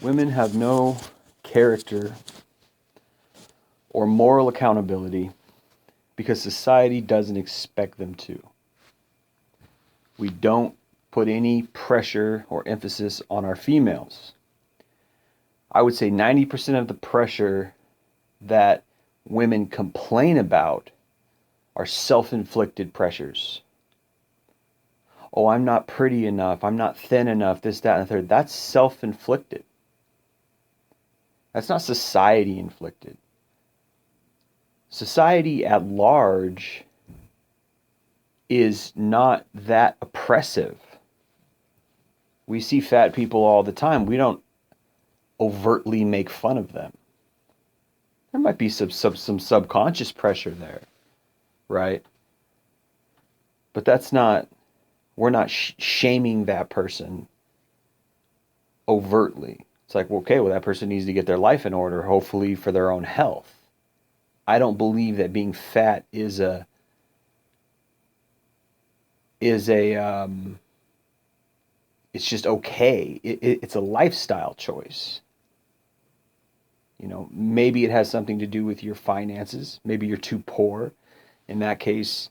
Women have no character or moral accountability because society doesn't expect them to. We don't put any pressure or emphasis on our females. I would say 90% of the pressure that women complain about are self-inflicted pressures. Oh, I'm not pretty enough. I'm not thin enough. This, that, and the third. That's self-inflicted. That's not society inflicted. Society at large is not that oppressive. We see fat people all the time. We don't overtly make fun of them. There might be some subconscious pressure there, right? But that's not, we're not shaming that person overtly. It's like, well, okay, well, that person needs to get their life in order, hopefully for their own health. I don't believe that being fat is it's just okay. It's a lifestyle choice. You know, maybe it has something to do with your finances. Maybe you're too poor. In that case,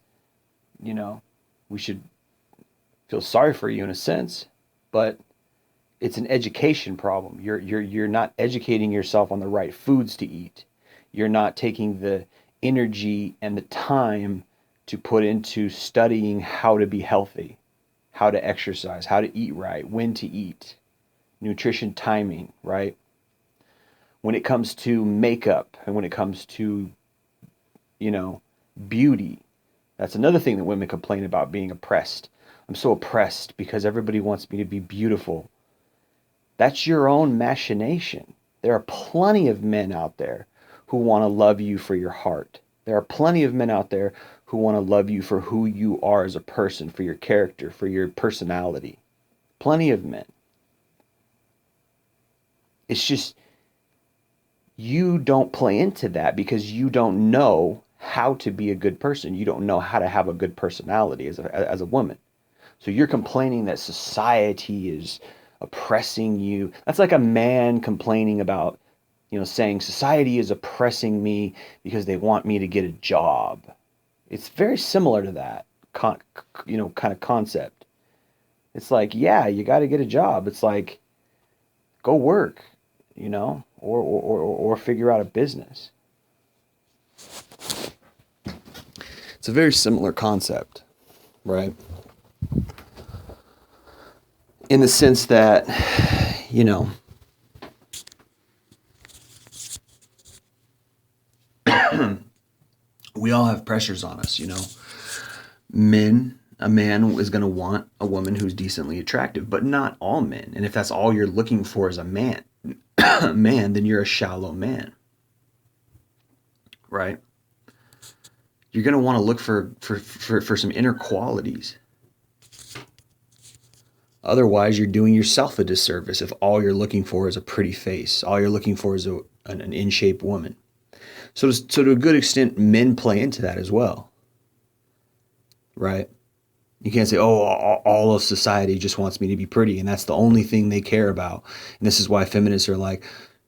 you know, we should feel sorry for you in a sense, but it's an education problem. You're not educating yourself on the right foods to eat. You're not taking the energy and the time to put into studying how to be healthy, how to exercise, how to eat right, when to eat, nutrition timing, right? When it comes to makeup and when it comes to, you know, beauty, that's another thing that women complain about, being oppressed. I'm so oppressed because everybody wants me to be beautiful. That's your own machination. There are plenty of men out there who want to love you for your heart. There are plenty of men out there who want to love you for who you are as a person, for your character, for your personality. Plenty of men. It's just, you don't play into that because you don't know how to be a good person. You don't know how to have a good personality as a woman. So you're complaining that society is oppressing you. That's like a man complaining about, you know, saying society is oppressing me because they want me to get a job. It's very similar to that, kind of concept. It's like, yeah, you got to get a job. It's like, go work, you know, or figure out a business. It's a very similar concept, right? In the sense that, you know, we all have pressures on us, you know. A man is going to want a woman who's decently attractive, but not all men. And if that's all you're looking for is a man, then you're a shallow man, right? You're going to want to look for some inner qualities. Otherwise, you're doing yourself a disservice if all you're looking for is a pretty face. All you're looking for is an in-shape woman. So to a good extent, men play into that as well, right? You can't say, oh, all of society just wants me to be pretty, and that's the only thing they care about. And this is why feminists are like,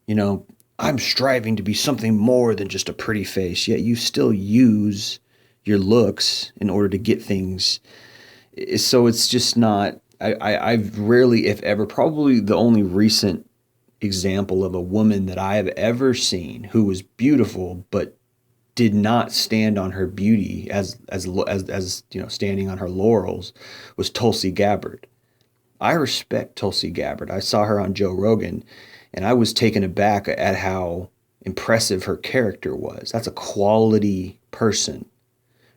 you know, I'm striving to be something more than just a pretty face, yet you still use your looks in order to get things. So it's just not, I've rarely, if ever, probably the only recent example of a woman that I have ever seen who was beautiful but did not stand on her beauty as you know, standing on her laurels, was Tulsi Gabbard. I respect Tulsi Gabbard. I saw her on Joe Rogan and I was taken aback at how impressive her character was. That's a quality person,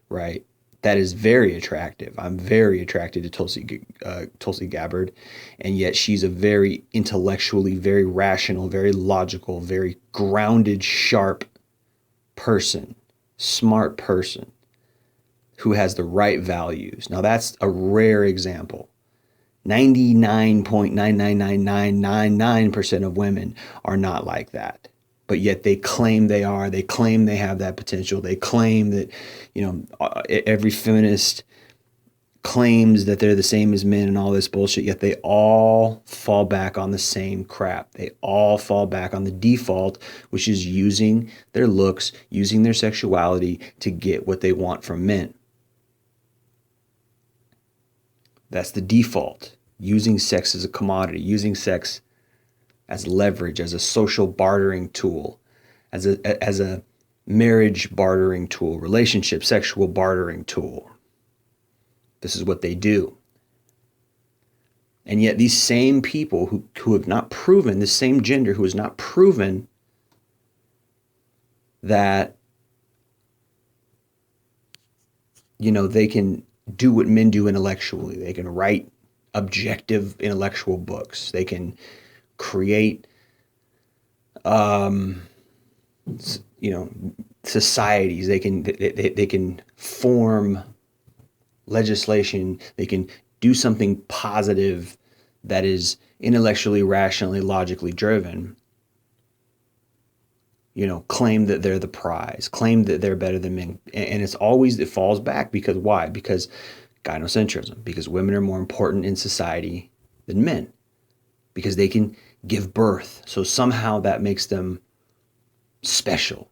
right? That is very attractive. I'm very attracted to Tulsi Gabbard, and yet she's a very intellectually, very rational, very logical, very grounded, sharp person, smart person who has the right values. Now that's a rare example. 99.99999% of women are not like that. But yet they claim they are. They claim they have that potential. They claim that, you know, every feminist claims that they're the same as men and all this bullshit, yet they all fall back on the same crap. They all fall back on the default, which is using their looks, using their sexuality to get what they want from men. That's the default. Using sex as a commodity, using sex as leverage, as a social bartering tool, as a marriage bartering tool, relationship, sexual bartering tool. This is what they do. And yet these same people who have not proven, this same gender who has not proven that, they can do what men do intellectually. They can write objective intellectual books. They can create, societies. They can form legislation. They can do something positive that is intellectually, rationally, logically driven. Claim that they're the prize, claim that they're better than men. And it falls back because why? Because gynocentrism, because women are more important in society than men, because they can give birth. So somehow that makes them special,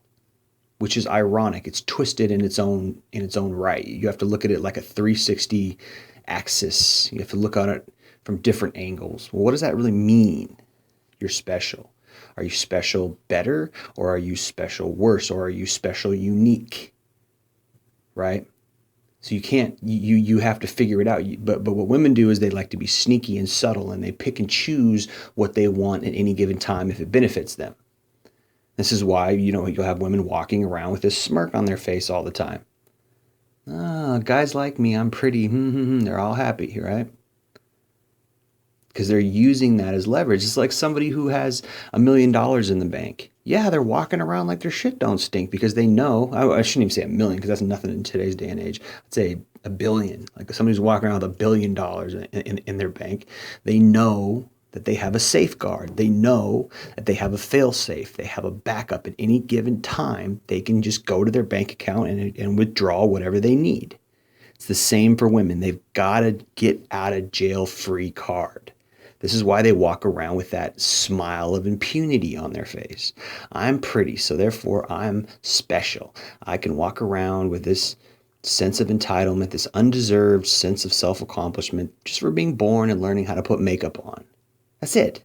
which is ironic. It's twisted in its own right. You have to look at it like a 360 axis. You have to look at it from different angles. Well, what does that really mean? You're special. Are you special better, or are you special worse, or are you special unique? Right? So you have to figure it out. But what women do is they like to be sneaky and subtle, and they pick and choose what they want at any given time if it benefits them. This is why, you'll have women walking around with this smirk on their face all the time. Guys like me, I'm pretty, they're all happy, right? Because they're using that as leverage. It's like somebody who has $1 million in the bank. Yeah, they're walking around like their shit don't stink because they know, I shouldn't even say $1 million because that's nothing in today's day and age. I'd say $1 billion. Like somebody who's walking around with $1 billion in their bank, they know that they have a safeguard. They know that they have a fail-safe. They have a backup at any given time. They can just go to their bank account and withdraw whatever they need. It's the same for women. They've got to get out of jail free card. This is why they walk around with that smile of impunity on their face. I'm pretty, so therefore I'm special. I can walk around with this sense of entitlement, this undeserved sense of self-accomplishment just for being born and learning how to put makeup on. That's it.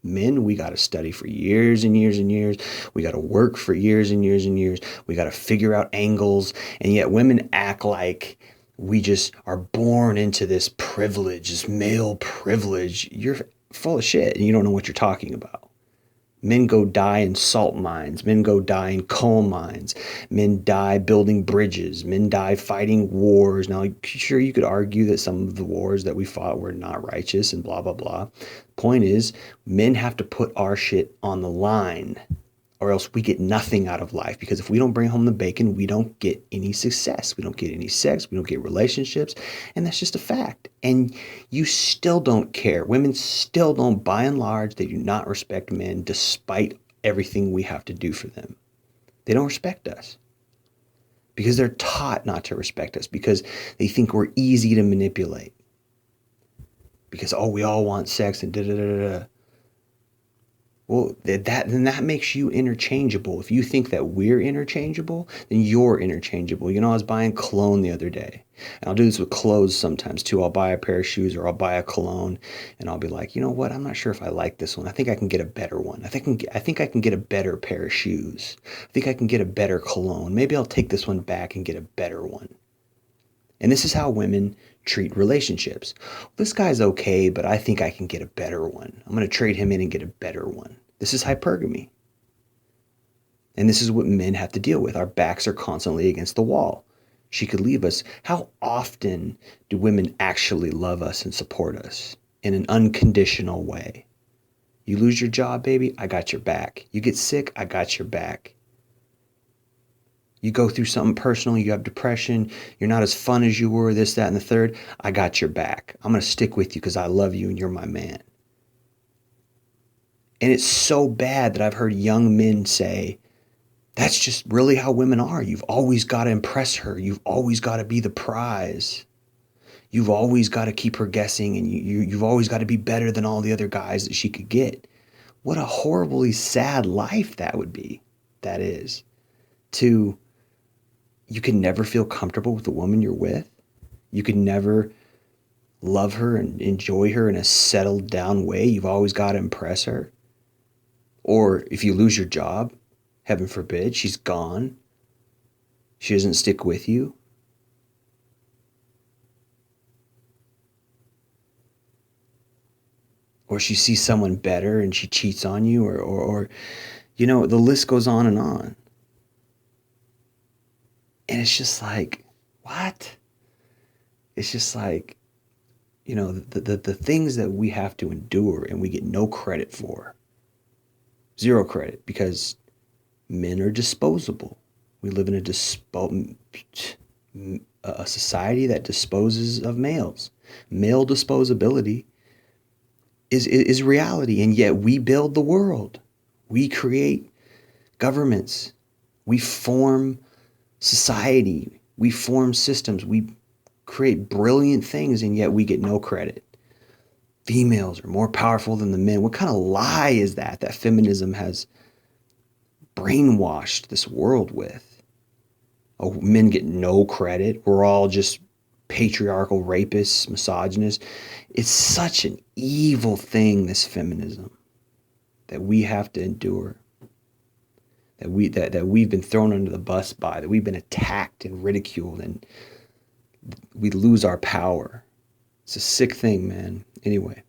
Men, we got to study for years and years and years. We got to work for years and years and years. We got to figure out angles. And yet women act like we just are born into this privilege, this male privilege. You're full of shit and you don't know what you're talking about. Men go die in salt mines. Men go die in coal mines. Men die building bridges. Men die fighting wars. Now, sure, you could argue that some of the wars that we fought were not righteous and blah, blah, blah. Point is, men have to put our shit on the line or else we get nothing out of life. Because if we don't bring home the bacon, we don't get any success. We don't get any sex. We don't get relationships. And that's just a fact. And you still don't care. Women still don't, by and large, they do not respect men despite everything we have to do for them. They don't respect us because they're taught not to respect us, because they think we're easy to manipulate. Because, we all want sex and da-da-da-da-da. Well, then that makes you interchangeable. If you think that we're interchangeable, then you're interchangeable. I was buying cologne the other day. And I'll do this with clothes sometimes too. I'll buy a pair of shoes or I'll buy a cologne and I'll be like, you know what? I'm not sure if I like this one. I think I can get a better one. I think I can get a better pair of shoes. I think I can get a better cologne. Maybe I'll take this one back and get a better one. And this is how women treat relationships. This guy's okay, but I think I can get a better one. I'm going to trade him in and get a better one. This is hypergamy. And this is what men have to deal with. Our backs are constantly against the wall. She could leave us. How often do women actually love us and support us in an unconditional way? You lose your job, baby, I got your back. You get sick, I got your back. You go through something personal, you have depression, you're not as fun as you were, this, that, and the third, I got your back. I'm going to stick with you because I love you and you're my man. And it's so bad that I've heard young men say, that's just really how women are. You've always got to impress her. You've always got to be the prize. You've always got to keep her guessing, and you've always got to be better than all the other guys that she could get. What a horribly sad life that would be. That is. To, you can never feel comfortable with the woman you're with. You can never love her and enjoy her in a settled down way. You've always got to impress her. Or if you lose your job, heaven forbid, she's gone. She doesn't stick with you. Or she sees someone better and she cheats on you, or the list goes on and on. And it's just like, what? It's just like, the things that we have to endure and we get no credit for. Zero credit, because men are disposable. We live in a society that disposes of males. Male disposability is reality, and yet we build the world. We create governments. We form society. We form systems. We create brilliant things, and yet we get no credit. Females are more powerful than the men. What kind of lie is that feminism has brainwashed this world with? Oh, men get no credit. We're all just patriarchal rapists, misogynists. It's such an evil thing, this feminism, that we have to endure. That we've been thrown under the bus by, that we've been attacked and ridiculed, and we lose our power. It's a sick thing, man. Anyway.